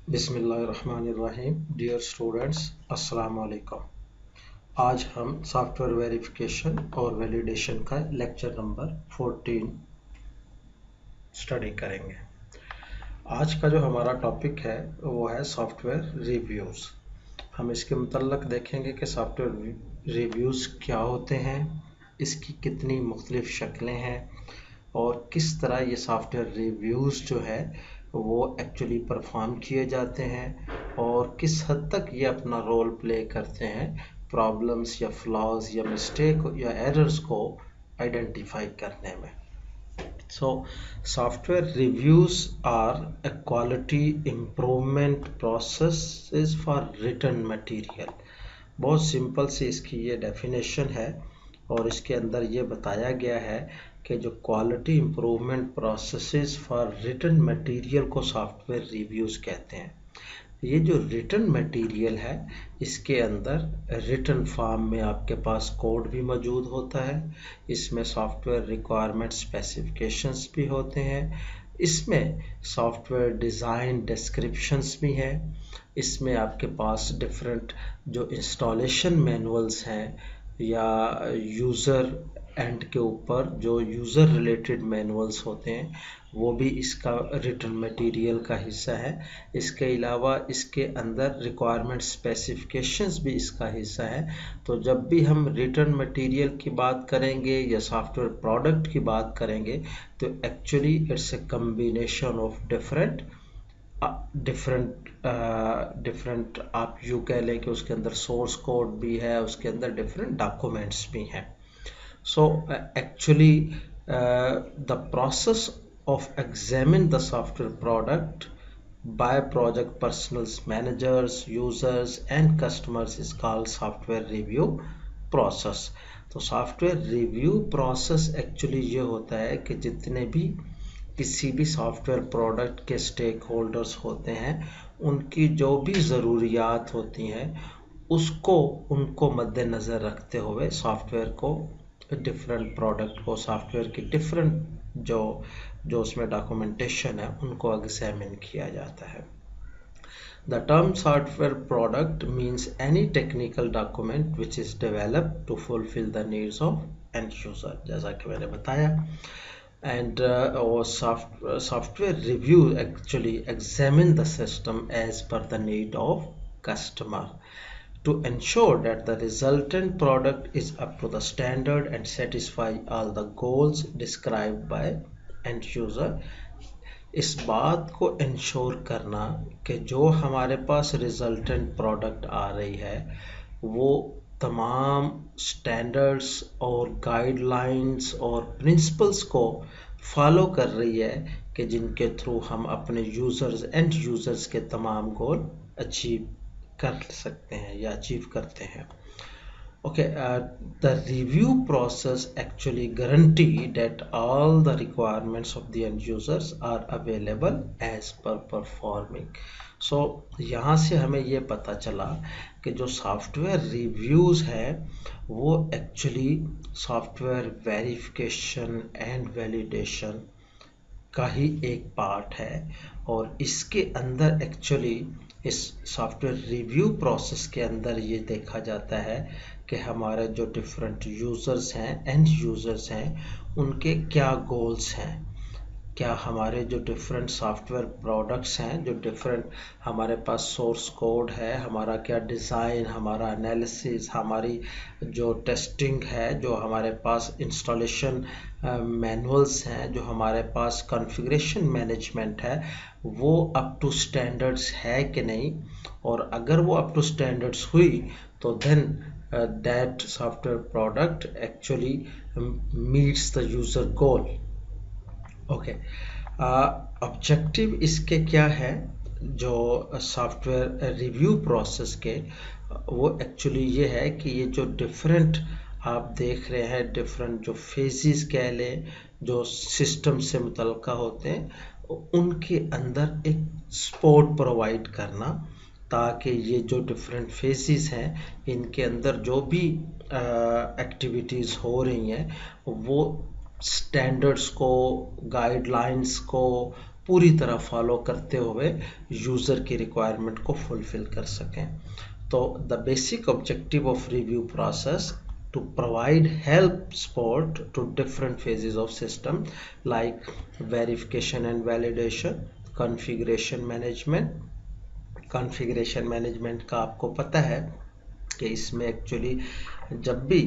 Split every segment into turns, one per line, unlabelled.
बिस्मिल्लाहिर्रहमानिर्रहीम। Dear students, अस्सलाम वालेकुम। आज हम सॉफ्टवेयर वेरिफिकेशन और वैलिडेशन का लेक्चर नंबर 14 स्टडी करेंगे। आज का जो हमारा टॉपिक है वो है सॉफ्टवेयर रिव्यूज़। हम इसके मुतल्लक देखेंगे कि सॉफ्टवेयर रिव्यूज़ क्या होते हैं, इसकी कितनी मुख्तलिफ शक्लें हैं और किस तरह ये सॉफ्टवेयर रिव्यूज़ जो है वो एक्चुअली परफॉर्म किए जाते हैं और किस हद तक ये अपना रोल प्ले करते हैं प्रॉब्लम्स या फ्लॉज या मिस्टेक या एरर्स को आइडेंटिफाई करने में। So, software reviews are a quality improvement processes for written material। बहुत सिंपल सी इसकी ये डेफिनेशन है और इसके अंदर ये बताया गया है कि जो quality improvement processes for written material को सॉफ्टवेयर रिव्यूज़ कहते हैं। ये जो रिटन मटेरियल है इसके अंदर रिटन फॉर्म में आपके पास कोड भी मौजूद होता है, इसमें सॉफ्टवेयर रिक्वायरमेंट स्पेसिफिकेशंस भी होते हैं, इसमें सॉफ्टवेयर डिज़ाइन डिस्क्रिप्शंस भी हैं, इसमें आपके पास डिफरेंट जो इंस्टॉलेशन मैनुअल्स हैं या यूज़र एंड के ऊपर जो यूज़र रिलेटेड मैनुअल्स होते हैं वो भी इसका रिटन मटेरियल का हिस्सा है। इसके अलावा इसके अंदर रिक्वायरमेंट स्पेसिफिकेशंस भी इसका हिस्सा है। तो जब भी हम रिटन मटेरियल की बात करेंगे या सॉफ्टवेयर प्रोडक्ट की बात करेंगे तो actually it's a combination of different आप यूँ कह लें कि उसके अंदर सोर्स कोड भी है, उसके अंदर डिफरेंट डॉक्यूमेंट्स भी हैं। So actually the process of examine the software product by project personnel managers, users and customers is called software review process। तो सॉफ्टवेयर रिव्यू प्रोसेस एक्चुअली ये होता है कि जितने भी किसी भी सॉफ्टवेयर प्रोडक्ट के स्टेक होल्डर्स होते हैं उनकी जो भी ज़रूरियात होती हैं उनको मद्देनज़र रखते हुए सॉफ्टवेयर को डिफरेंट प्रोडक्ट को सॉफ्टवेयर की डिफरेंट जो उसमें डॉक्यूमेंटेशन है उनको एग्जामिन किया जाता है। The term software product means any technical document which is developed to fulfill the needs of end user, जैसा कि मैंने बताया। And software review actually examine the system as per the need of customer to ensure that the resultant product is up to the standard and satisfy all the goals described by end user। इस बात को ensure करना कि जो हमारे पास resultant product आ रही है वो तमाम स्टैंडर्ड्स और गाइडलाइंस और प्रिंसिपल्स को फॉलो कर रही है कि जिनके थ्रू हम अपने यूज़र्स एंड यूज़र्स के तमाम गोल अचीव कर सकते हैं या अचीव करते हैं। Okay, the review process actually guarantee that all the requirements of the end users are available as per performing। So यहाँ से हमें ये पता चला कि जो सॉफ्टवेयर रिव्यूज़ है वो actually software verification and validation का ही एक पार्ट है और इसके अंदर एक्चुअली इस सॉफ्टवेयर रिव्यू प्रोसेस के अंदर ये देखा जाता है कि हमारे जो डिफरेंट यूज़र्स हैं एंड यूज़र्स हैं उनके क्या गोल्स हैं, क्या हमारे जो डिफरेंट सॉफ्टवेयर प्रोडक्ट्स हैं जो डिफरेंट हमारे पास सोर्स कोड है, हमारा क्या डिज़ाइन, हमारा एनालिसिस, हमारी जो टेस्टिंग है, जो हमारे पास इंस्टॉलेशन मैनुअल्स हैं, जो हमारे पास कॉन्फ़िगरेशन मैनेजमेंट है वो अप टू स्टैंडर्ड्स है कि नहीं, और अगर वो अप टू स्टैंडर्ड्स हुई तो then that software product actually meets the user goal। Okay, objective इसके क्या है जो सॉफ्टवेयर रिव्यू प्रोसेस के, वो एक्चुअली ये है कि ये जो डिफरेंट आप देख रहे हैं डिफरेंट जो फेजेस कह लें जो सिस्टम से मुतल्लिक़ होते हैं उनके अंदर एक सपोर्ट प्रोवाइड करना ताकि ये जो डिफरेंट फेजेस हैं इनके अंदर जो भी एक्टिविटीज़ हो रही हैं वो स्टैंडर्ड्स को, गाइडलाइंस को पूरी तरह फॉलो करते हुए यूज़र की रिक्वायरमेंट को फुलफिल कर सकें। तो the basic objective of review process to provide help support to different phases of system like verification and validation, configuration management का आपको पता है कि इसमें एक्चुअली जब भी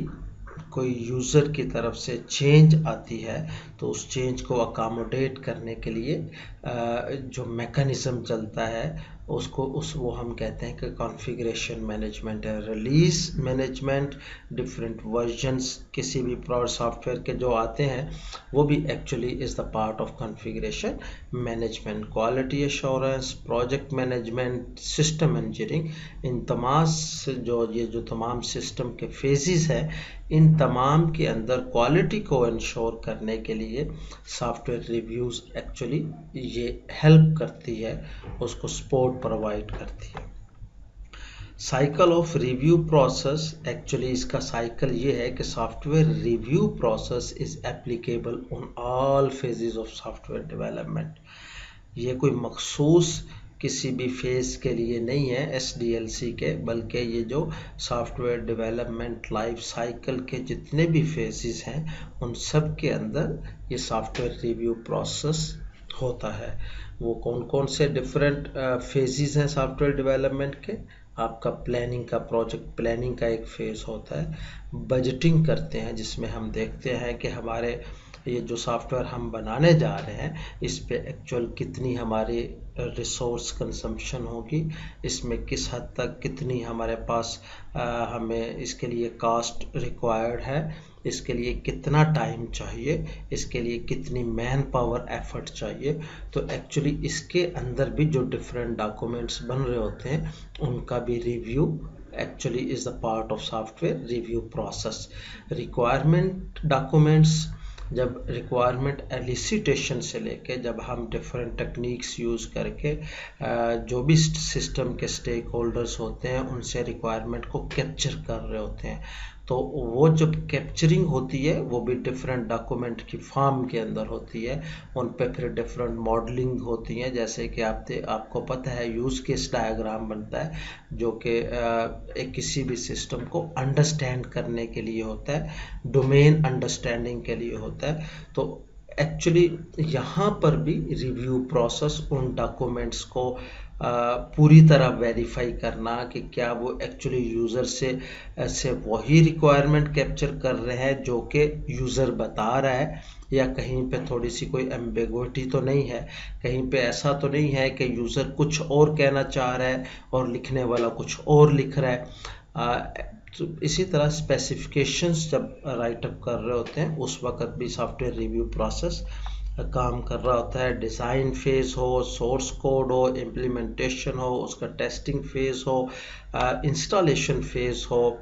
कोई यूज़र की तरफ से चेंज आती है तो उस चेंज को अकोमोडेट करने के लिए जो मैकेनिज़्म चलता है वो हम कहते हैं कि कॉन्फ़िगरेशन मैनेजमेंट है। रिलीज मैनेजमेंट, डिफरेंट वर्जन्स किसी भी सॉफ्टवेयर के जो आते हैं वो भी actually is the part of configuration management. Quality assurance, project management, system engineering, इन तमाम जो तमाम सिस्टम के फेजेस हैं, इन तमाम के अंदर क्वालिटी को इंश्योर करने के लिए सॉफ्टवेयर रिव्यूज़ एक्चुअली ये हेल्प करती है, उसको सपोर्ट प्रोवाइड करती है। Cycle of review process, actually इसका साइकिल ये है कि software review process is applicable on all phases of software development. ये कोई मखसूस किसी भी फेज़ के लिए नहीं है SDLC के, बल्कि ये जो सॉफ्टवेयर डेवलपमेंट लाइफ साइकिल के जितने भी फेजेस हैं उन सब के अंदर ये सॉफ्टवेयर रिव्यू प्रोसेस होता है। वो कौन कौन से डिफरेंट फेजेस हैं सॉफ्टवेयर डेवलपमेंट के? आपका प्लानिंग का, प्रोजेक्ट प्लानिंग का एक फेज़ होता है। बजटिंग करते हैं जिसमें हम देखते हैं कि हमारे ये जो सॉफ्टवेयर हम बनाने जा रहे हैं इस पे एक्चुअल कितनी हमारी रिसोर्स कंजम्पशन होगी, इसमें किस हद तक कितनी हमारे पास हमें इसके लिए कॉस्ट रिक्वायर्ड है, इसके लिए कितना टाइम चाहिए, इसके लिए कितनी मैन पावर एफर्ट चाहिए। तो एक्चुअली इसके अंदर भी जो डिफरेंट डॉक्यूमेंट्स बन रहे होते हैं उनका भी review actually is the part of software review process. Requirement documents, जब रिक्वायरमेंट एलिसिटेशन से लेके जब हम डिफरेंट टेक्निक्स यूज़ करके जो भी सिस्टम के स्टेक होल्डर्स होते हैं उनसे रिक्वायरमेंट को कैप्चर कर रहे होते हैं, तो वो जब कैप्चरिंग होती है वो भी डिफरेंट डॉक्यूमेंट की फॉर्म के अंदर होती है। उन पे फिर डिफरेंट मॉडलिंग होती हैं, जैसे कि आपको पता है यूज़ केस डायग्राम बनता है जो कि एक किसी भी सिस्टम को अंडरस्टैंड करने के लिए होता है, डोमेन अंडरस्टैंडिंग के लिए होता है। तो एक्चुअली यहाँ पर भी रिव्यू प्रोसेस उन डॉक्यूमेंट्स को पूरी तरह वेरीफाई करना कि क्या वो एक्चुअली यूज़र से वही रिक्वायरमेंट कैप्चर कर रहे हैं जो कि यूज़र बता रहा है, या कहीं पे थोड़ी सी कोई एम्बिग्विटी तो नहीं है, कहीं पे ऐसा तो नहीं है कि यूज़र कुछ और कहना चाह रहा है और लिखने वाला कुछ और लिख रहा है। तो इसी तरह स्पेसिफिकेशंस जब राइटअप कर रहे होते हैं उस वक्त भी सॉफ्टवेयर रिव्यू प्रोसेस काम कर रहा होता है। डिज़ाइन फेज़ हो, सोर्स कोड हो, इम्प्लीमेंटेशन हो, उसका टेस्टिंग फेज़ हो, इंस्टॉलेशन फेज़ हो,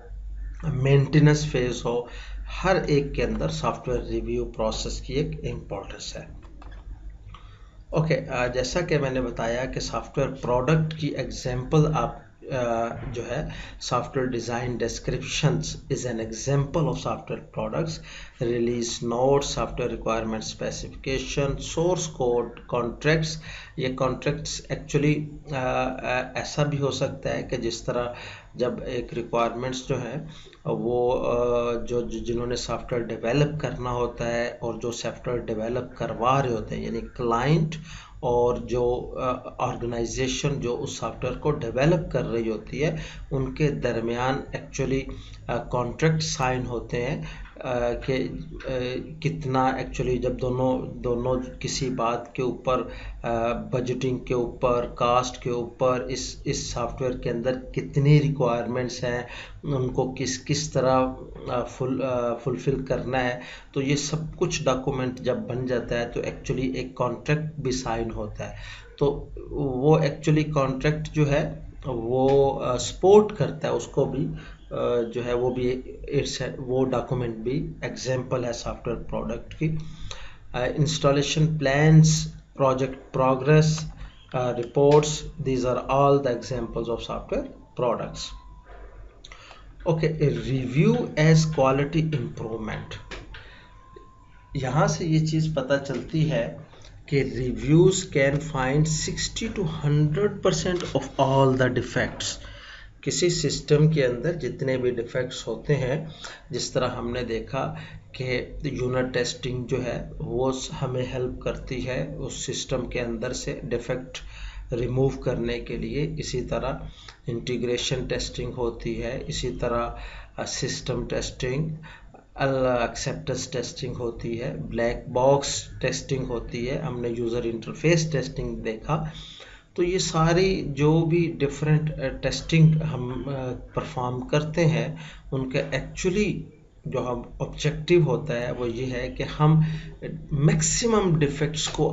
मेंटेनेंस फेज़ हो, हर एक के अंदर सॉफ्टवेयर रिव्यू प्रोसेस की एक इम्पोर्टेंस है। ओके, जैसा कि मैंने बताया कि सॉफ्टवेयर प्रोडक्ट की एग्जांपल आप जो है software design descriptions is an example of software products, release note, software requirement specification, source code, contracts. ये कॉन्ट्रैक्ट्स एक्चुअली ऐसा भी हो सकता है कि जिस तरह जब एक रिक्वायरमेंट्स जो है वो जिन्होंने सॉफ्टवेयर डेवलप करना होता है और जो सॉफ्टवेयर डेवलप करवा रहे होते हैं यानी क्लाइंट और जो ऑर्गेनाइजेशन जो उस सॉफ्टवेयर को डेवलप कर रही होती है उनके दरमियान एक्चुअली कॉन्ट्रैक्ट साइन होते हैं कि कितना एक्चुअली जब दोनों किसी बात के ऊपर बजटिंग के ऊपर, कास्ट के ऊपर, इस सॉफ्टवेयर के अंदर कितनी रिक्वायरमेंट्स हैं, उनको किस तरह फुलफ़िल करना है, तो ये सब कुछ डॉक्यूमेंट जब बन जाता है तो एक्चुअली एक कॉन्ट्रैक्ट भी साइन होता है। तो वो एक्चुअली कॉन्ट्रैक्ट जो है वो सपोर्ट करता है उसको भी जो है वो भी वो डॉक्यूमेंट भी एग्जांपल है सॉफ्टवेयर प्रोडक्ट की। Installation plans, project progress reports, these are all the examples of software products. Okay, review as quality improvement. यहाँ से ये चीज़ पता चलती है कि reviews can find 60 to 100% of all the defects. किसी सिस्टम के अंदर जितने भी डिफेक्ट्स होते हैं, जिस तरह हमने देखा कि यूनिट टेस्टिंग जो है वो हमें हेल्प करती है उस सिस्टम के अंदर से डिफेक्ट रिमूव करने के लिए, इसी तरह इंटीग्रेशन टेस्टिंग होती है, इसी तरह सिस्टम टेस्टिंग, एक्सेप्टेंस टेस्टिंग होती है, ब्लैक बॉक्स टेस्टिंग होती है, हमने यूज़र इंटरफेस टेस्टिंग देखा। तो ये सारी जो भी डिफरेंट टेस्टिंग हम परफॉर्म करते हैं, उनका एक्चुअली जो हम ऑब्जेक्टिव होता है वो ये है कि हम मैक्सिमम डिफेक्ट्स को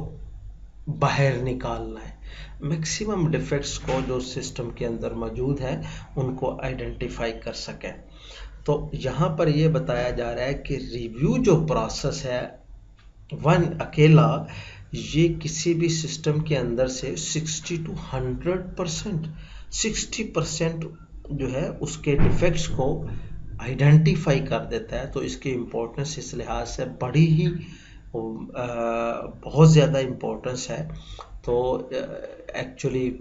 बाहर निकालना है, मैक्सिमम डिफेक्ट्स को जो सिस्टम के अंदर मौजूद है उनको आइडेंटिफाई कर सकें। तो यहाँ पर ये बताया जा रहा है कि रिव्यू जो प्रोसेस है वन अकेला, ये किसी भी सिस्टम के अंदर से 60 to 100%, 60% जो है उसके डिफेक्ट्स को आइडेंटिफाई कर देता है। तो इसकी इम्पोर्टेंस इस लिहाज से बड़ी ही बहुत ज़्यादा इम्पोर्टेंस है। तो एक्चुअली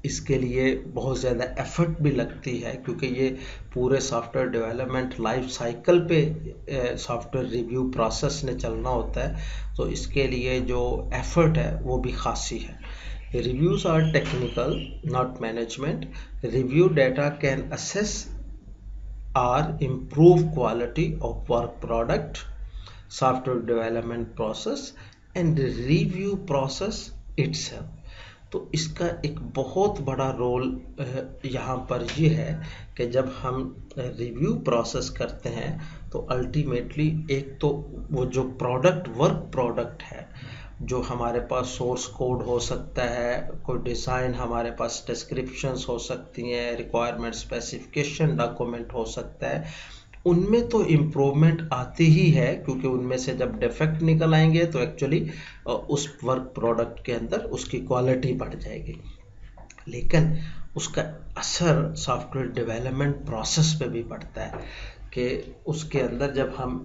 इसके लिए बहुत ज़्यादा एफर्ट भी लगती है, क्योंकि ये पूरे सॉफ्टवेयर डेवलपमेंट लाइफ साइकिल पे सॉफ्टवेयर रिव्यू प्रोसेस ने चलना होता है। तो इसके लिए जो एफर्ट है वो भी खासी है। Reviews are technical not management. Review data can assess or improve quality of work product, software development process and review process itself. तो इसका एक बहुत बड़ा रोल यहाँ पर ये है कि जब हम रिव्यू प्रोसेस करते हैं तो अल्टीमेटली एक तो वो जो प्रोडक्ट वर्क प्रोडक्ट है, जो हमारे पास सोर्स कोड हो सकता है, कोई डिज़ाइन, हमारे पास डिस्क्रिप्शंस हो सकती हैं, रिक्वायरमेंट स्पेसिफिकेशन डॉक्यूमेंट हो सकता है, उनमें तो इम्प्रूवमेंट आती ही है, क्योंकि उनमें से जब डिफेक्ट निकल आएंगे तो एक्चुअली उस वर्क प्रोडक्ट के अंदर उसकी क्वालिटी बढ़ जाएगी। लेकिन उसका असर सॉफ्टवेयर डेवलपमेंट प्रोसेस पे भी पड़ता है कि उसके अंदर जब हम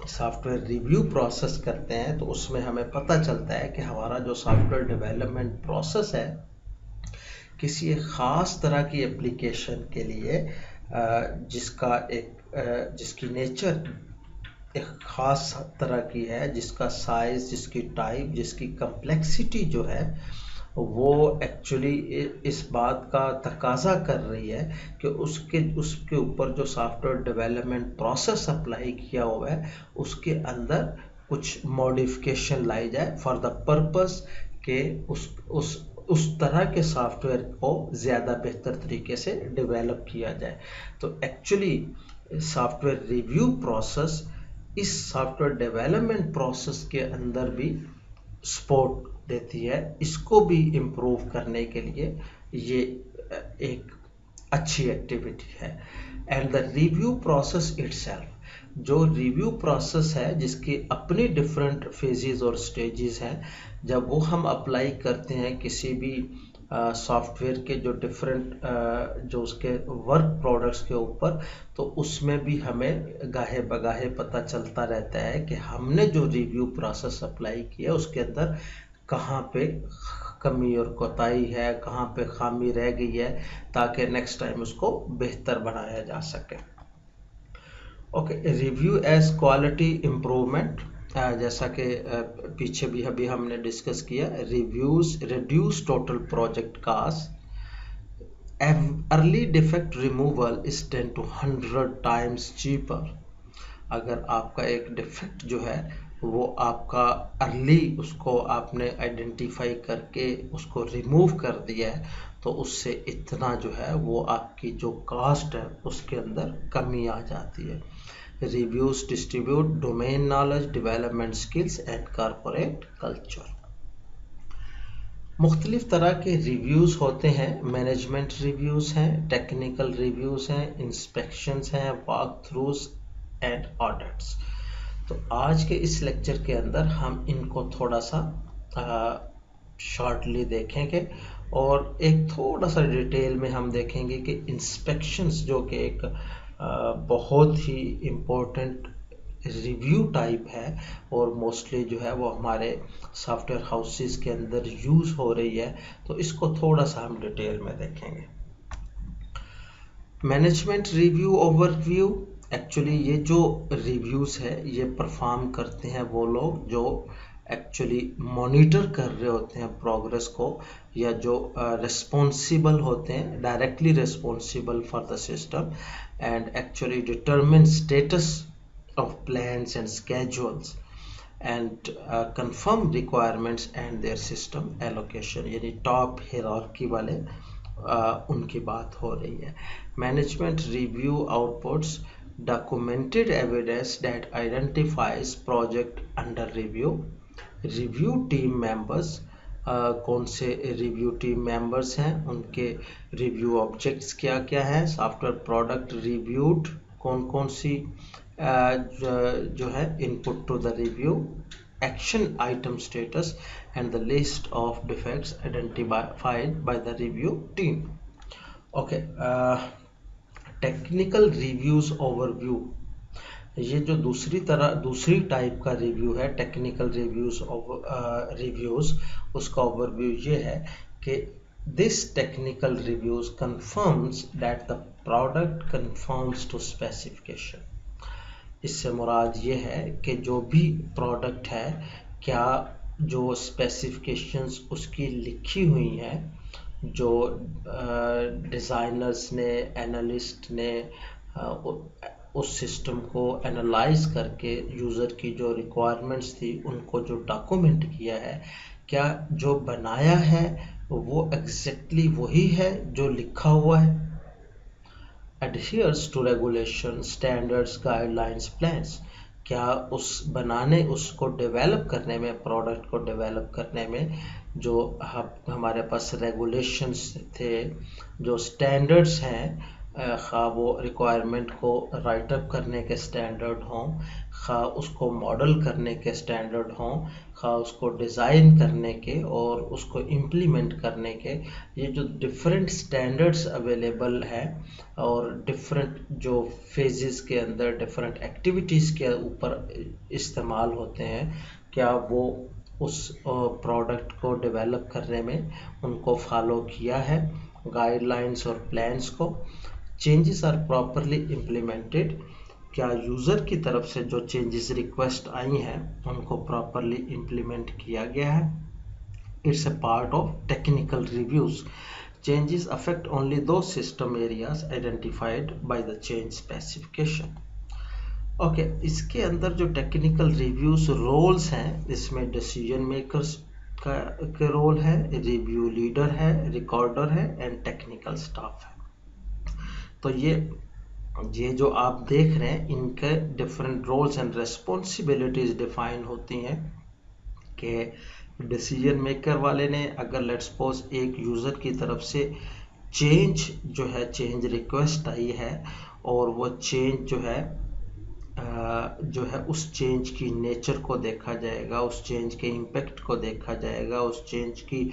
सॉफ्टवेयर रिव्यू प्रोसेस करते हैं तो उसमें हमें पता चलता है कि हमारा जो सॉफ्टवेयर डेवलपमेंट प्रोसेस है किसी एक ख़ास तरह की एप्लीकेशन के लिए जिसकी नेचर एक ख़ास तरह की है, जिसका साइज़, जिसकी टाइप, जिसकी कम्प्लेक्सिटी जो है वो एक्चुअली इस बात का तकाजा कर रही है कि उसके ऊपर जो सॉफ्टवेयर डेवलपमेंट प्रोसेस अप्लाई किया हुआ है उसके अंदर कुछ मॉडिफिकेशन लाई जाए फॉर द पर्पस के उस तरह के सॉफ्टवेयर को ज़्यादा बेहतर तरीके से डेवलप किया जाए। तो एक्चुअली सॉफ्टवेयर रिव्यू प्रोसेस इस सॉफ्टवेयर डेवलपमेंट प्रोसेस के अंदर भी सपोर्ट देती है। इसको भी इम्प्रूव करने के लिए ये एक अच्छी एक्टिविटी है। And the review process itself, जो रिव्यू प्रोसेस है जिसकी अपनी डिफरेंट फेजेस और स्टेजेस हैं, जब वो हम अप्लाई करते हैं किसी भी सॉफ्टवेयर के जो डिफरेंट जो उसके वर्क प्रोडक्ट्स के ऊपर, तो उसमें भी हमें गाहे बगाहे पता चलता रहता है कि हमने जो रिव्यू प्रोसेस अप्लाई किया उसके अंदर कहाँ पे कमी और कोताही है, कहाँ पे खामी रह गई है, ताकि नेक्स्ट टाइम उसको बेहतर बनाया जा सके। Okay, review as quality improvement, जैसा कि पीछे भी अभी हमने डिस्कस किया, reviews reduce total project cost, early defect removal is 10 to 100 times cheaper. अगर आपका एक डिफेक्ट जो है वो आपका अर्ली उसको आपने आइडेंटिफाई करके उसको रिमूव कर दिया है, तो उससे इतना जो है वो आपकी जो कास्ट है उसके अंदर कमी आ जाती है। Reviews distribute domain knowledge, development skills and corporate culture. मुख्तलिफ तरह के रिव्यूज़ होते हैं, मैनेजमेंट रिव्यूज़ हैं, टेक्निकल रिव्यूज़ हैं, इंस्पेक्शंस हैं, वॉक थ्रूज एंड ऑडिट्स। तो आज के इस लेक्चर के अंदर हम इनको थोड़ा सा शॉर्टली देखेंगे और एक थोड़ा सा डिटेल में हम देखेंगे कि इंस्पेक्शंस जो कि एक बहुत ही इम्पोर्टेंट रिव्यू टाइप है और मोस्टली जो है वो हमारे सॉफ्टवेयर हाउसेस के अंदर यूज़ हो रही है, तो इसको थोड़ा सा हम डिटेल में देखेंगे। मैनेजमेंट रिव्यू ओवरव्यू, एक्चुअली ये जो रिव्यूज़ है ये परफॉर्म करते हैं वो लोग जो एक्चुअली मॉनिटर कर रहे होते हैं प्रोग्रेस को, या जो रिस्पॉन्सिबल होते हैं, directly responsible for the system and actually determine status of plans and schedules and confirm requirements and their system allocation, यानी टॉप hierarchy वाले उनकी बात हो रही है। Management review outputs documented evidence that identifies project under review, review team members, कौन से review team members हैं, उनके रिव्यू ऑब्जेक्ट्स क्या क्या हैं, सॉफ्टवेयर प्रोडक्ट रिव्यूड कौन कौन सी जो है input to the review, action item status and the list of defects identified by the review team. Okay, technical reviews overview, ये जो दूसरी टाइप का रिव्यू है टेक्निकल रिव्यूज, उसका ओवरव्यू ये है कि this technical reviews confirms that the product confirms to specification. इससे मुराद ये है कि जो भी प्रोडक्ट है, क्या जो स्पेसिफिकेशंस उसकी लिखी हुई हैं, जो डिज़ाइनर्स ने, एनालिस्ट ने उस सिस्टम को एनालाइज करके यूज़र की जो रिक्वायरमेंट्स थी उनको जो डॉक्यूमेंट किया है, क्या जो बनाया है वो एग्जैक्टली वही है जो लिखा हुआ है, adheres to regulation, standards, guidelines, plans, क्या उसको डेवलप करने में, प्रोडक्ट को डेवलप करने में जो हमारे पास रेगुलेशंस थे, जो स्टैंडर्ड्स हैं, खा वो रिक्वायरमेंट को राइटअप करने के स्टैंडर्ड हों, खा उसको मॉडल करने के स्टैंडर्ड हों, खा उसको डिज़ाइन करने के और उसको इम्प्लीमेंट करने के, ये जो डिफरेंट स्टैंडर्ड्स अवेलेबल हैं और डिफरेंट जो फेजेस के अंदर डिफरेंट एक्टिविटीज़ के ऊपर इस्तेमाल होते हैं, क्या वो उस प्रोडक्ट को डेवलप करने में उनको फॉलो किया है, गाइडलाइंस और प्लान्स को, चेंजेस आर प्रॉपरली इम्प्लीमेंटेड, क्या यूज़र की तरफ से जो चेंजेस रिक्वेस्ट आई हैं उनको प्रॉपरली इम्प्लीमेंट किया गया है। It's a part of technical reviews. Changes affect only दो system areas identified by the change specification. Okay, इसके अंदर जो टेक्निकल रिव्यूज रोल्स हैं, इसमें डिसीजन मेकर्स का रोल है, रिव्यू लीडर है, रिकॉर्डर है एंड टेक्निकल स्टाफ है। तो ये जो आप देख रहे हैं, इनके different roles and responsibilities define होती हैं कि डिसीजन मेकर वाले ने, अगर लेट्स सपोज एक यूज़र की तरफ से चेंज रिक्वेस्ट आई है और वो चेंज जो है उस चेंज की नेचर को देखा जाएगा, उस चेंज के इम्पेक्ट को देखा जाएगा, उस चेंज के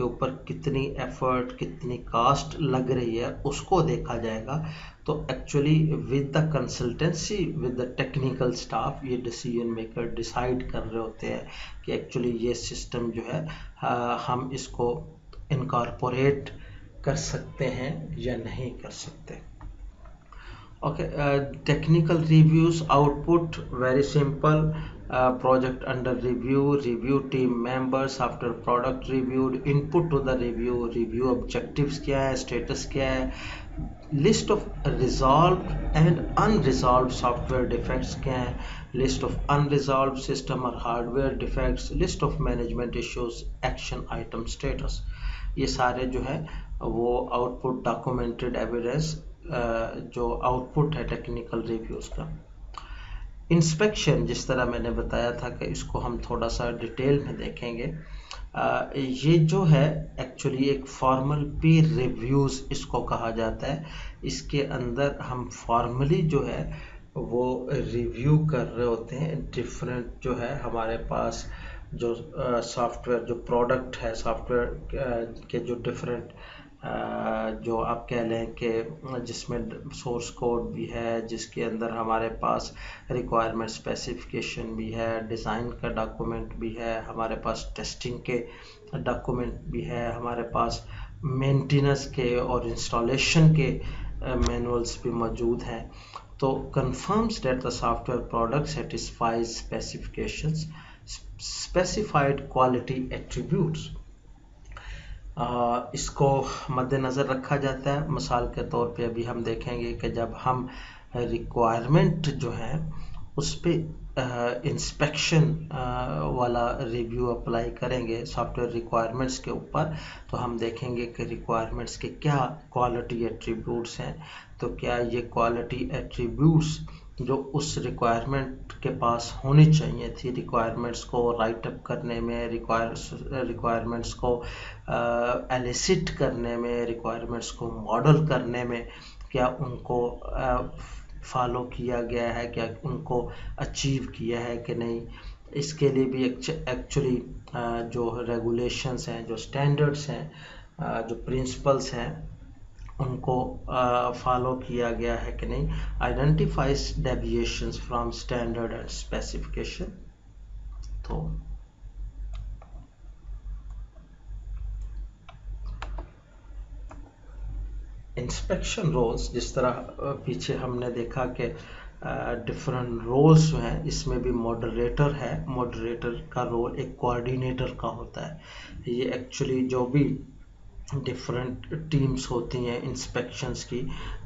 ऊपर कितनी एफर्ट, कितनी कास्ट लग रही है उसको देखा जाएगा। तो actually with the consultancy with the technical staff, ये डिसीजन मेकर डिसाइड कर रहे होते हैं कि एक्चुअली ये सिस्टम जो है हम इसको इनकॉर्पोरेट कर सकते हैं या नहीं कर सकते। Okay, technical reviews output very simple, project under review, review team members, after product reviewed, input to the review objectives क्या है, status क्या है, list of resolved and unresolved software defects क्या है, list of unresolved system or hardware defects, list of management issues, action item status, ये सारे जो है वो आउटपुट डॉक्यूमेंटेड एविडेंस जो आउटपुट है टेक्निकल रिव्यूज का। इंस्पेक्शन, जिस तरह मैंने बताया था कि इसको हम थोड़ा सा डिटेल में देखेंगे, ये जो है एक्चुअली एक फॉर्मल पीर रिव्यूज इसको कहा जाता है। इसके अंदर हम फॉर्मली जो है वो रिव्यू कर रहे होते हैं, डिफरेंट जो है हमारे पास जो सॉफ्टवेयर जो प्रोडक्ट है सॉफ्टवेयर के जो डिफरेंट जो आप कह लें कि जिसमें सोर्स कोड भी है, जिसके अंदर हमारे पास रिक्वायरमेंट स्पेसिफिकेशन भी है, डिज़ाइन का डॉक्यूमेंट भी है, हमारे पास टेस्टिंग के डॉक्यूमेंट भी है, हमारे पास मेंटेनेंस के और इंस्टॉलेशन के मैनुअल्स भी मौजूद हैं। तो confirms that the software product satisfies specifications specified quality attributes। इसको मद्देनज़र रखा जाता है। मिसाल के तौर पे अभी हम देखेंगे कि जब हम रिक्वायरमेंट जो है उस पर इंस्पेक्शन वाला रिव्यू अप्लाई करेंगे सॉफ्टवेयर रिक्वायरमेंट्स के ऊपर, तो हम देखेंगे कि रिक्वायरमेंट्स के क्या क्वालिटी एट्रीब्यूट्स हैं। तो क्या ये क्वालिटी एट्रीब्यूट्स जो उस रिक्वायरमेंट के पास होनी चाहिए थी, रिक्वायरमेंट्स को राइट अप करने में, रिक्वायरमेंट्स को एलिसिट करने में, रिक्वायरमेंट्स को मॉडल करने में, क्या उनको फॉलो किया गया है, क्या उनको अचीव किया है कि नहीं। इसके लिए भी एक्चुअली जो रेगुलेशंस हैं, जो स्टैंडर्ड्स हैं, जो प्रिंसिपल्स हैं, उनको फॉलो किया गया है कि नहीं। Identifies deviations from standard and specification. तो इंस्पेक्शन रोल्स, जिस तरह पीछे हमने देखा कि डिफरेंट रोल्स जो हैं, इसमें भी मॉडरेटर है। मॉडरेटर का रोल एक कोऑर्डिनेटर का होता है। ये एक्चुअली जो भी डिफरेंट टीम्स होती हैं इंस्पेक्शंस की,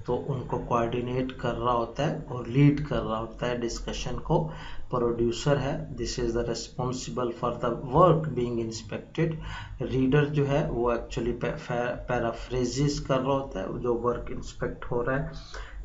तो उनको कोऑर्डिनेट कर रहा होता है और लीड कर रहा होता है डिस्कशन को। प्रोड्यूसर है, this is the responsible for the work being inspected. Reader जो है वो एक्चुअली पैराफ्रेजिस कर रहा होता है जो वर्क इंस्पेक्ट हो रहा है।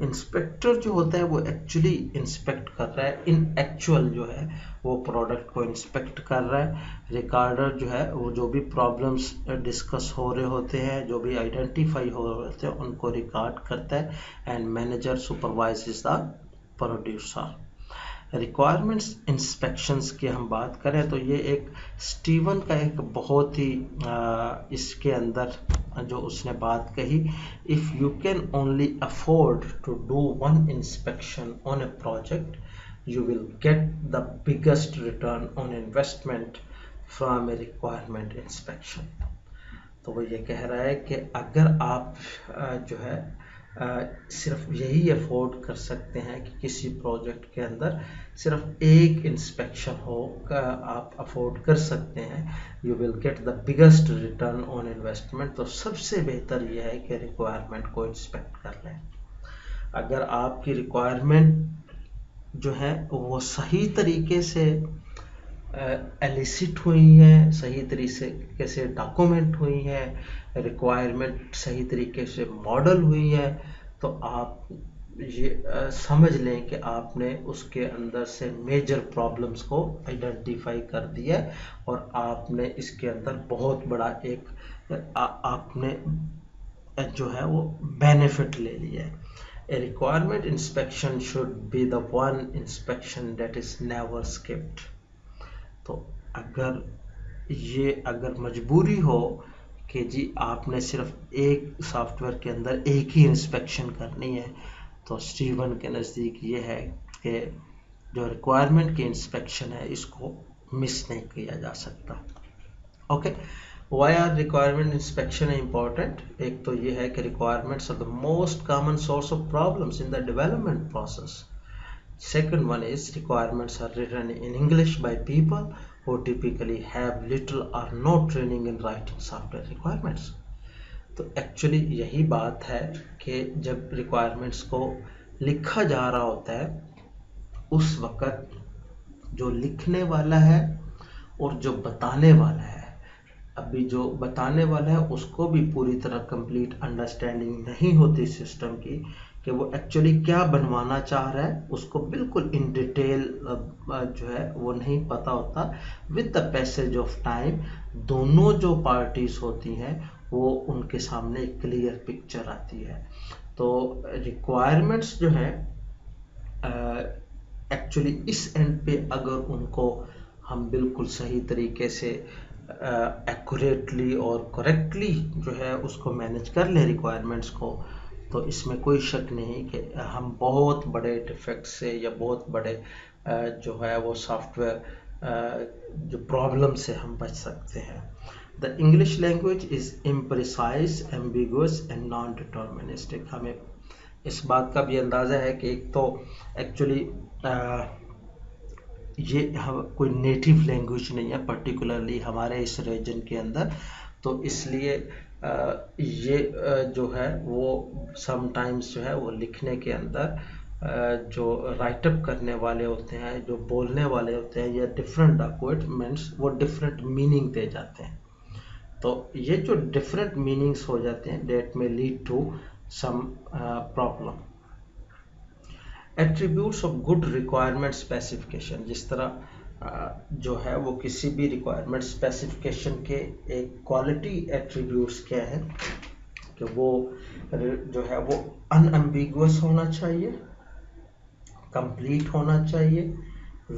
इंस्पेक्टर जो होता है वो एक्चुअली इंस्पेक्ट कर रहा है, इन एक्चुअल जो है वो प्रोडक्ट को इंस्पेक्ट कर रहा है। रिकॉर्डर जो है वो जो भी प्रॉब्लम्स डिस्कस हो रहे होते हैं, जो भी आइडेंटिफाई हो रहे होते हैं, उनको रिकॉर्ड करता है। And manager supervises the producer. Requirements inspections की हम बात करें तो ये एक स्टीवन का एक बहुत ही इसके अंदर जो उसने बात कही, if you can only afford to do one inspection on a project you will get the biggest return on investment from a requirement inspection। तो वो ये कह रहा है कि अगर आप जो है सिर्फ यही अफोर्ड कर सकते हैं कि किसी प्रोजेक्ट के अंदर सिर्फ एक इंस्पेक्शन हो, आप अफोर्ड कर सकते हैं, you will get the biggest return on investment. तो सबसे बेहतर यह है कि रिक्वायरमेंट को इंस्पेक्ट कर लें। अगर आपकी रिक्वायरमेंट जो है वो सही तरीके से एलिसिट हुई है, सही तरीके से डॉक्यूमेंट हुई है, रिक्वायरमेंट सही तरीके से मॉडल हुई है, तो आप ये समझ लें कि आपने उसके अंदर से मेजर प्रॉब्लम्स को आइडेंटिफाई कर दिया है और आपने इसके अंदर बहुत बड़ा एक आपने जो है वो बेनिफिट ले लिया है। A requirement inspection should be the one inspection that is never skipped। तो अगर मजबूरी हो कि जी आपने सिर्फ एक सॉफ्टवेयर के अंदर एक ही इंस्पेक्शन करनी है, तो स्टीवन के नज़दीक ये है कि जो रिक्वायरमेंट की इंस्पेक्शन है इसको मिस नहीं किया जा सकता। Okay, Why are requirement inspection important? एक तो ये है कि requirements are the most common source of problems in the development process। Second one is requirements are written in English by people who typically have little or no training in writing software requirements। तो actually यही बात है कि जब requirements को लिखा जा रहा होता है उस वक्त जो लिखने वाला है और जो बताने वाला है, अभी जो बताने वाला है उसको भी पूरी तरह कंप्लीट अंडरस्टैंडिंग नहीं होती सिस्टम की कि वो एक्चुअली क्या बनवाना चाह रहा है, उसको बिल्कुल इन डिटेल जो है वो नहीं पता होता। With the passage of time दोनों जो पार्टीज होती हैं वो उनके सामने एक क्लियर पिक्चर आती है। तो रिक्वायरमेंट्स जो है एक्चुअली इस एंड पे अगर उनको हम बिल्कुल सही तरीके से एक्यूरेटली और करेक्टली जो है उसको मैनेज कर लें रिक्वायरमेंट्स को, तो इसमें कोई शक नहीं कि हम बहुत बड़े डिफेक्ट से या बहुत बड़े जो है वो सॉफ्टवेयर जो प्रॉब्लम से हम बच सकते हैं। The English language is imprecise, ambiguous and non deterministic. हमें इस बात का भी अंदाज़ा है कि एक तो एक्चुअली ये हम कोई नेटिव लैंग्वेज नहीं है पर्टिकुलरली हमारे इस रीजन के अंदर, तो इसलिए ये जो है वो समटाइम्स जो है वो लिखने के अंदर जो राइटअप करने वाले होते हैं, जो बोलने वाले होते हैं, या डिफरेंट डॉक्यूमेंट्स वो डिफरेंट मीनिंग दे जाते हैं। तो ये जो डिफरेंट मीनिंग्स हो जाते हैं डेट में lead to some problem. Attributes of good requirement specification, जिस तरह जो है वो किसी भी रिक्वायरमेंट स्पेसिफिकेशन के एक क्वालिटी एट्रीब्यूट्स क्या है कि वो जो है वो अनएम्बिगुअस होना चाहिए, कंप्लीट होना चाहिए,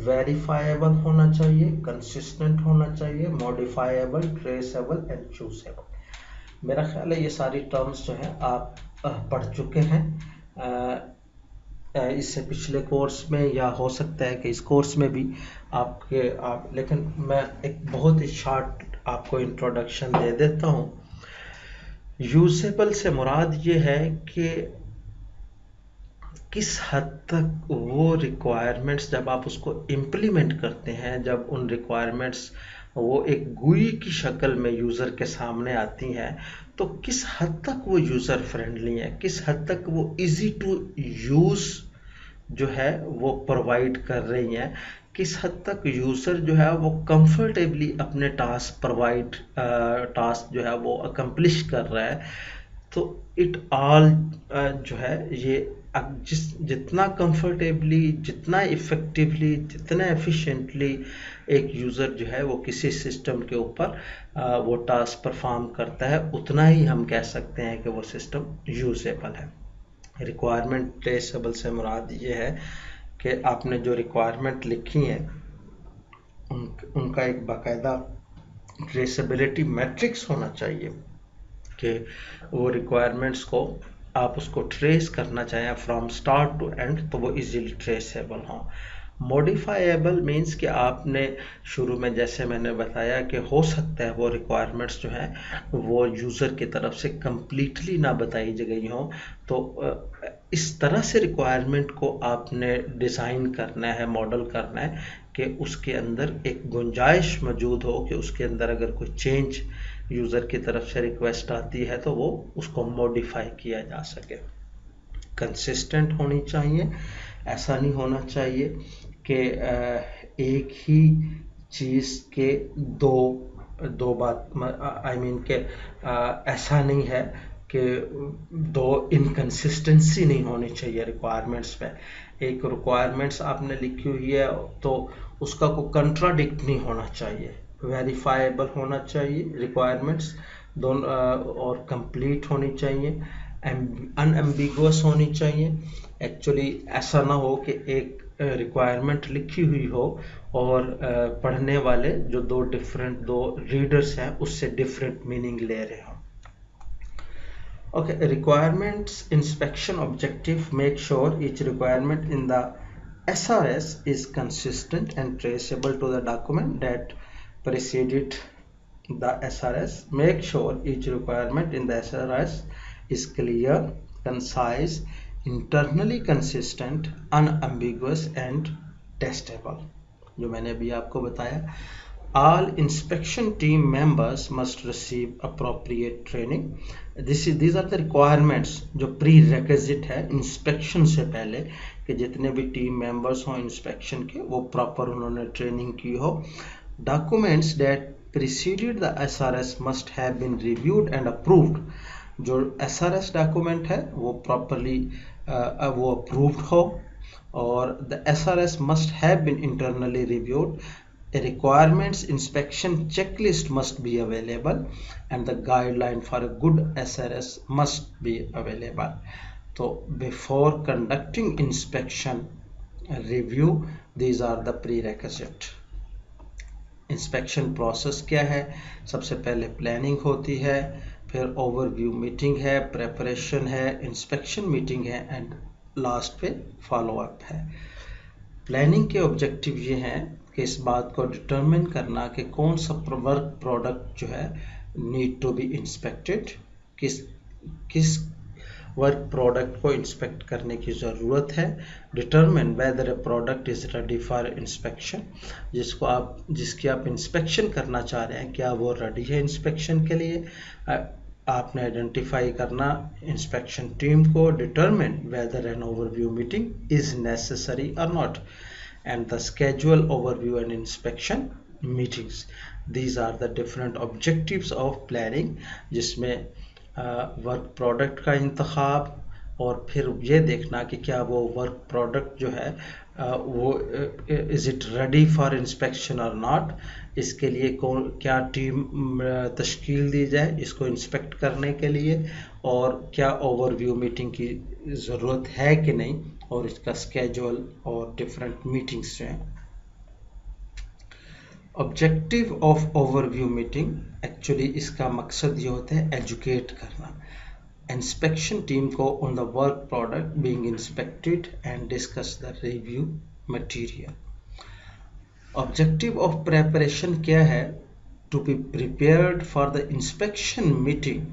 वेरीफाएबल होना चाहिए, कंसिस्टेंट होना चाहिए, मॉडिफाएबल, ट्रेसेबल एंड चूसेबल। मेरा ख्याल है ये सारी टर्म्स जो है आप पढ़ चुके हैं इससे पिछले कोर्स में, या हो सकता है कि इस कोर्स में भी लेकिन मैं एक बहुत ही शॉर्ट आपको इंट्रोडक्शन दे देता हूँ। यूजेबल से मुराद ये है कि किस हद तक वो रिक्वायरमेंट्स जब आप उसको इम्प्लीमेंट करते हैं, जब उन रिक्वायरमेंट्स वो एक गुई की शक्ल में यूज़र के सामने आती हैं, तो किस हद तक वो यूज़र फ्रेंडली है, किस हद तक वो इजी टू यूज़ जो है वो प्रोवाइड कर रही हैं, किस हद तक यूज़र जो है वो कंफर्टेबली अपने टास्क जो है वो अकम्प्लिश कर रहा है। तो इट ऑल जो है ये जितना कंफर्टेबली, जितना इफ़ेक्टिवली, जितना एफिशिएंटली एक यूज़र जो है वो किसी सिस्टम के ऊपर वो टास्क परफॉर्म करता है, उतना ही हम कह सकते हैं कि वो सिस्टम यूजेबल है। रिक्वायरमेंट ट्रेसेबल से मुराद ये है कि आपने जो रिक्वायरमेंट लिखी हैं उनका एक बाकायदा ट्रेसेबिलिटी मैट्रिक्स होना चाहिए कि वो रिक्वायरमेंट्स को आप उसको ट्रेस करना चाहें फ्रॉम स्टार्ट टू एंड, तो वो इजीली ट्रेसेबल हों। मॉडिफाइएबल मीन्स कि आपने शुरू में जैसे मैंने बताया कि हो सकता है वो रिक्वायरमेंट्स जो हैं वो यूज़र की तरफ से कम्प्लीटली ना बताई गई हों, तो इस तरह से रिक्वायरमेंट को आपने डिज़ाइन करना है, मॉडल करना है कि उसके अंदर एक गुंजाइश मौजूद हो कि उसके अंदर अगर कोई चेंज यूज़र की तरफ से रिक्वेस्ट आती है तो वो उसको मॉडिफाई किया जा सके। कंसिस्टेंट होनी चाहिए, ऐसा नहीं होना चाहिए कि एक ही चीज़ के दो बात आई मीन के ऐसा नहीं है कि दो इनकंसिस्टेंसी नहीं होनी चाहिए रिक्वायरमेंट्स पे। एक रिक्वायरमेंट्स आपने लिखी हुई है तो उसका कोई कंट्राडिक्ट नहीं होना चाहिए, वेरीफाएबल होना चाहिए रिक्वायरमेंट्स दोनों, और कंप्लीट होनी चाहिए, अनएम्बिगुअस होनी चाहिए। एक्चुअली ऐसा ना हो कि एक रिक्वायरमेंट लिखी हुई हो और पढ़ने वाले जो दो रीडर्स हैं उससे डिफरेंट मीनिंग ले रहे हों। Okay, requirements inspection objective make sure each requirement in the SRS is consistent and traceable to the document that preceded the SRS. Make sure each requirement in the SRS is clear, concise, internally consistent, unambiguous and testable. जो मैंने अभी आपको बताया, all inspection team members must receive appropriate training. These are the requirements जो prerequisite है inspection से पहले कि जितने भी टीम मेंबर्स हों इंस्पेक्शन के वो प्रॉपर उन्होंने ट्रेनिंग की हो। Documents that preceded the SRS must have been reviewed and approved. जो SRS डॉक्यूमेंट है वो प्रॉपरली वो अप्रूव्ड हो, और the SRS must have been internally reviewed. A requirements inspection checklist must be available and the guideline for a good SRS must be available. So before conducting inspection review, these are the prerequisite. Inspection process क्या है? सबसे पहले planning होती है, फिर overview meeting है, preparation है, inspection meeting है एंड लास्ट पे फॉलो अप है। प्लानिंग के ऑब्जेक्टिव ये हैं कि इस बात को डिटरमिन करना कि कौन सा वर्क प्रोडक्ट जो है नीड टू बी इंस्पेक्टेड, किस वर्क प्रोडक्ट को इंस्पेक्ट करने की ज़रूरत है। Determine whether a product is ready for inspection, जिसकी आप इंस्पेक्शन करना चाह रहे हैं, क्या वो रेडी है इंस्पेक्शन के लिए। आपने आइडेंटिफाई करना इंस्पेक्शन टीम को। Determine whether an overview meeting is necessary और not, and the schedule overview and inspection meetings. These are the different objectives of planning, जिसमें वर्क प्रोडक्ट का इंतखाब और फिर ये देखना कि क्या वो वर्क प्रोडक्ट जो है वो is it ready for inspection और नॉट। इसके लिए क्या टीम तश्कील दी जाए इसको इंस्पेक्ट करने के लिए, और क्या ओवरव्यू मीटिंग की ज़रूरत है कि नहीं, और इसका स्केड्यूल और डिफरेंट मीटिंग्स जो हैं। Objective of overview meeting, actually इसका मकसद ये होता है एजुकेट करना इंस्पेक्शन टीम को on the work product being inspected and discuss the review material. Objective of preparation क्या है? To be prepared for the inspection meeting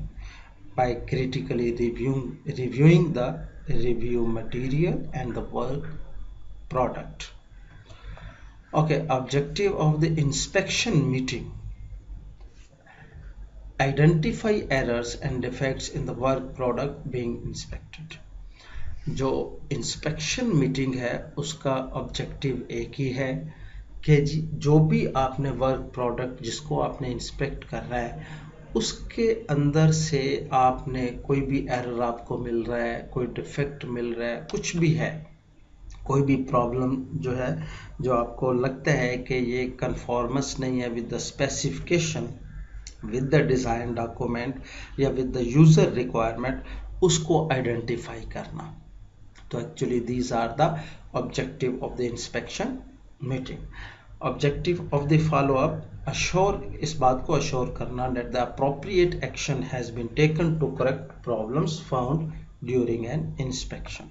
by critically reviewing the review material and the work product. Okay, objective of the inspection meeting: identify errors and defects in the work product being inspected. जो inspection meeting है उसका objective एक ही है कि जो भी आपने work product जिसको आपने इंस्पेक्ट करना है उसके अंदर से आपने कोई भी एरर आपको मिल रहा है, कोई डिफेक्ट मिल रहा है, कुछ भी है, कोई भी प्रॉब्लम जो है जो आपको लगता है कि ये कन्फॉर्मस नहीं है with the specification, with the design document या विद द यूज़र रिक्वायरमेंट, उसको आइडेंटिफाई करना। तो actually these are the objective of the inspection meeting. Objective of the follow up: assure, इस बात को अश्योर करना that the appropriate action has been taken to correct problems found during an inspection.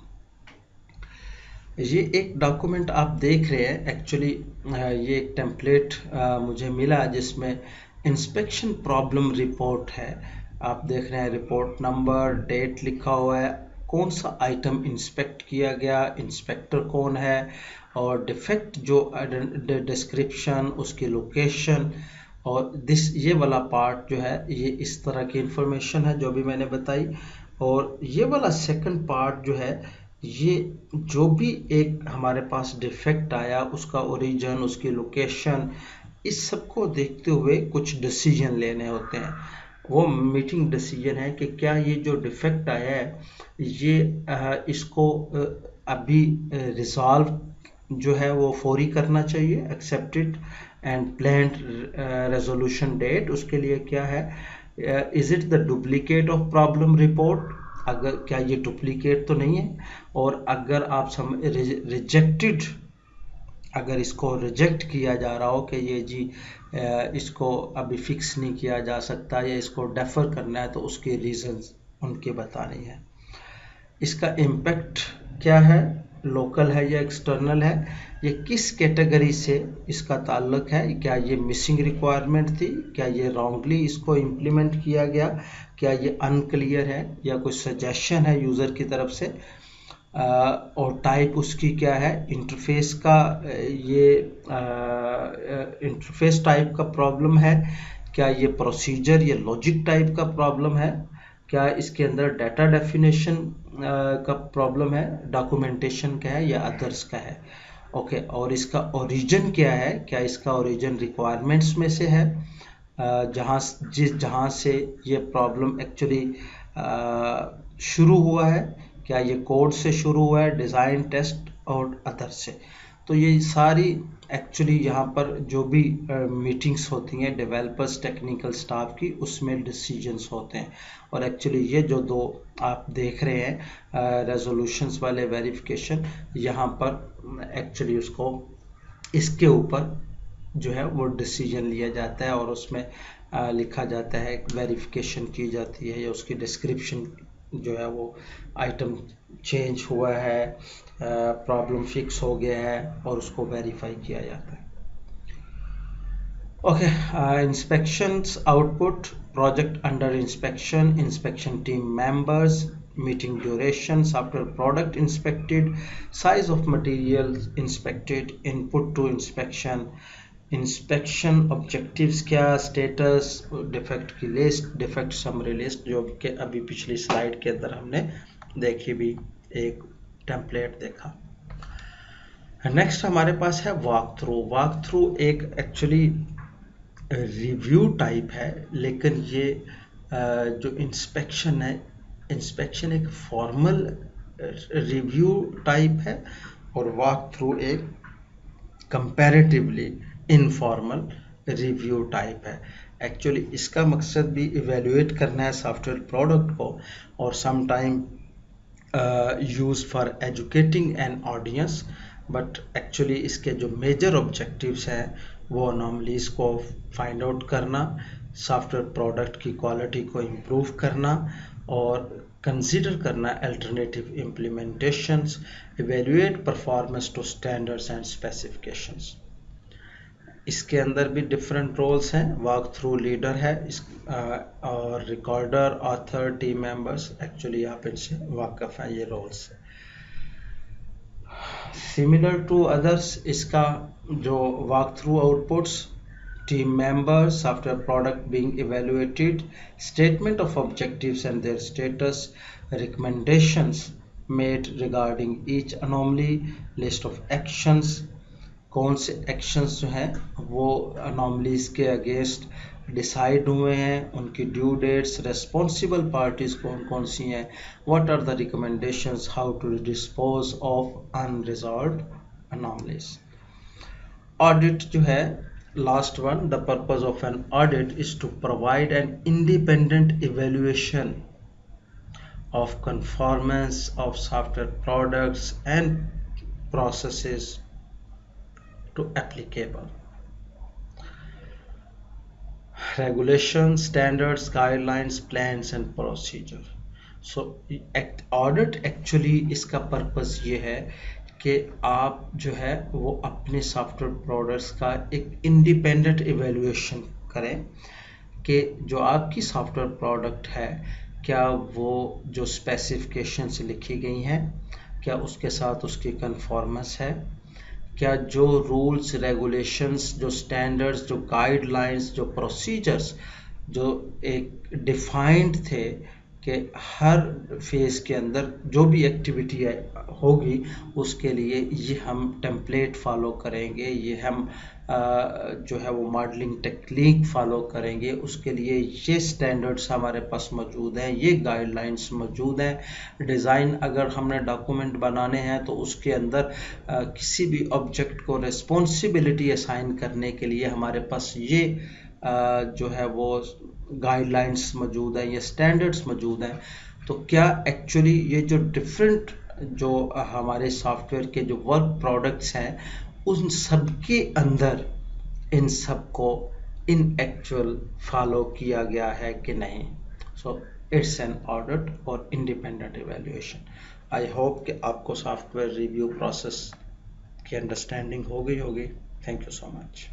ये एक document आप देख रहे हैं, एक्चुअली ये एक टेम्पलेट मुझे मिला जिसमें इंस्पेक्शन प्रॉब्लम रिपोर्ट है। आप देख रहे हैं रिपोर्ट नंबर, डेट लिखा हुआ है, कौन सा आइटम इंस्पेक्ट किया गया, इंस्पेक्टर कौन है, और डिफेक्ट जो डिस्क्रिप्शन, उसकी लोकेशन, और ये वाला पार्ट जो है ये इस तरह की इंफॉर्मेशन है जो भी मैंने बताई। और ये वाला सेकंड पार्ट जो है ये जो भी एक हमारे पास डिफेक्ट आया उसका ओरिजिन, उसकी लोकेशन, इस सब को देखते हुए कुछ डिसीजन लेने होते हैं। वो मीटिंग डिसीजन है कि क्या ये जो डिफेक्ट आया है ये इसको अभी रिजॉल्व जो है वो फौरी करना चाहिए, accepted and planned resolution date, उसके लिए क्या है, is it the duplicate of problem report, अगर क्या ये डुप्लीकेट तो नहीं है, और अगर आप रिजेक्टेड, अगर इसको रिजेक्ट किया जा रहा हो कि ये जी इसको अभी फिक्स नहीं किया जा सकता या इसको डेफर करना है, तो उसके रीजंस उनके बताने हैं। इसका इम्पैक्ट क्या है, लोकल है या एक्सटर्नल है, ये किस कैटेगरी से इसका ताल्लुक है, क्या ये मिसिंग रिक्वायरमेंट थी, क्या ये रॉन्गली इसको इम्प्लीमेंट किया गया, क्या ये अनक्लियर है या कोई सजेशन है यूज़र की तरफ से, और टाइप उसकी क्या है, इंटरफेस का ये इंटरफेस टाइप का प्रॉब्लम है, क्या ये प्रोसीजर या लॉजिक टाइप का प्रॉब्लम है, क्या इसके अंदर डाटा डेफिनेशन का प्रॉब्लम है, डॉक्यूमेंटेशन का है या अदर्स का है। ओके, और इसका ओरिजिन क्या है, क्या इसका ओरिजिन रिक्वायरमेंट्स में से है, जहाँ से ये प्रॉब्लम एक्चुअली शुरू हुआ है, क्या ये कोड से शुरू हुआ है, डिज़ाइन, टेस्ट और अदर से। तो ये सारी एक्चुअली यहाँ पर जो भी मीटिंग्स होती हैं डेवलपर्स, टेक्निकल स्टाफ की, उसमें डिसीजंस होते हैं। और एक्चुअली ये जो दो आप देख रहे हैं रेजोल्यूशंस वाले वेरिफिकेशन, यहाँ पर एक्चुअली उसको इसके ऊपर जो है वो डिसीजन लिया जाता है और उसमें लिखा जाता है, वेरिफिकेशन की जाती है या उसकी डिस्क्रिप्शन जो है वो आइटम चेंज हुआ है, प्रॉब्लम फिक्स हो गया है और उसको वेरीफाई किया जाता है। Okay, inspections output, project under inspection, inspection team members, meeting durations after product inspected, size of materials inspected, input to inspection, inspection objectives क्या, status, defect की list, defect summary list जो कि अभी पिछली स्लाइड के अंदर हमने देखी भी, एक टेम्पलेट देखा। नेक्स्ट हमारे पास है वॉक थ्रू। वॉक थ्रू एक एक्चुअली रिव्यू टाइप है, लेकिन ये जो इंस्पेक्शन है, इंस्पेक्शन एक फॉर्मल रिव्यू टाइप है और वॉक थ्रू एक कंपैरेटिवली इनफॉर्मल रिव्यू टाइप है। एक्चुअली इसका मकसद भी इवेल्युएट करना है सॉफ्टवेयर प्रोडक्ट को और some time use for educating an audience, but actually इसके जो मेजर ऑब्जेक्टिव्स हैं वो अनोमलीज को फाइंड आउट करना, सॉफ्टवेयर प्रोडक्ट की क्वालिटी को इम्प्रूव करना और कंसीडर करना alternative implementations, evaluate performance to standards and specifications. इसके अंदर भी डिफरेंट रोल्स हैं। वॉक थ्रू लीडर है और recorder, author, team members, actually आप इनसे वाकिफ हैं, ये रोल्स हैं। सिमिलर टू अदर्स, इसका जो walk through outputs, team members, software product being evaluated, statement of objectives and their status, recommendations made regarding each anomaly, list of actions, कौन से एक्शंस जो हैं वो अनोमलीज के अगेंस्ट डिसाइड हुए हैं, उनकी ड्यू डेट्स, रेस्पॉन्सिबल पार्टीज कौन कौन सी हैं, what are the recommendations, how to dispose of unresolved anomalies. Audit जो है last one, the purpose of an audit is to provide an independent evaluation of conformance of software products and processes to applicable regulations, standards, guidelines, plans and procedure. So audit actually इसका purpose ये है कि आप जो है वो अपने software products का एक इंडिपेंडेंट इवेल्युएशन करें कि जो आपकी सॉफ्टवेयर प्रोडक्ट है क्या वो जो स्पेसिफिकेशंस लिखी गई हैं क्या उसके साथ उसकी कन्फॉर्मेंस है, क्या जो रूल्स रेगुलेशंस, जो स्टैंडर्ड्स, जो गाइडलाइंस, जो प्रोसीजर्स जो एक डिफाइंड थे कि हर फेज़ के अंदर जो भी एक्टिविटी होगी उसके लिए ये हम टेम्पलेट फॉलो करेंगे, ये हम जो है वो मॉडलिंग टेक्निक फॉलो करेंगे, उसके लिए ये स्टैंडर्ड्स हमारे पास मौजूद हैं, ये गाइडलाइंस मौजूद हैं। डिज़ाइन अगर हमने डॉक्यूमेंट बनाने हैं तो उसके अंदर किसी भी ऑब्जेक्ट को रिस्पॉन्सिबिलिटी असाइन करने के लिए हमारे पास ये जो है वो गाइडलाइंस मौजूद है, ये स्टैंडर्ड्स मौजूद हैं। तो क्या एक्चुअली ये जो डिफरेंट जो हमारे सॉफ्टवेयर के जो वर्क प्रोडक्ट्स हैं उन सब के अंदर इन सब को इन एक्चुअल फॉलो किया गया है कि नहीं। सो इट्स एन ऑडिट और इंडिपेंडेंट इवैल्यूएशन। आई होप कि आपको सॉफ्टवेयर रिव्यू प्रोसेस की अंडरस्टैंडिंग हो गई होगी। Thank you so much.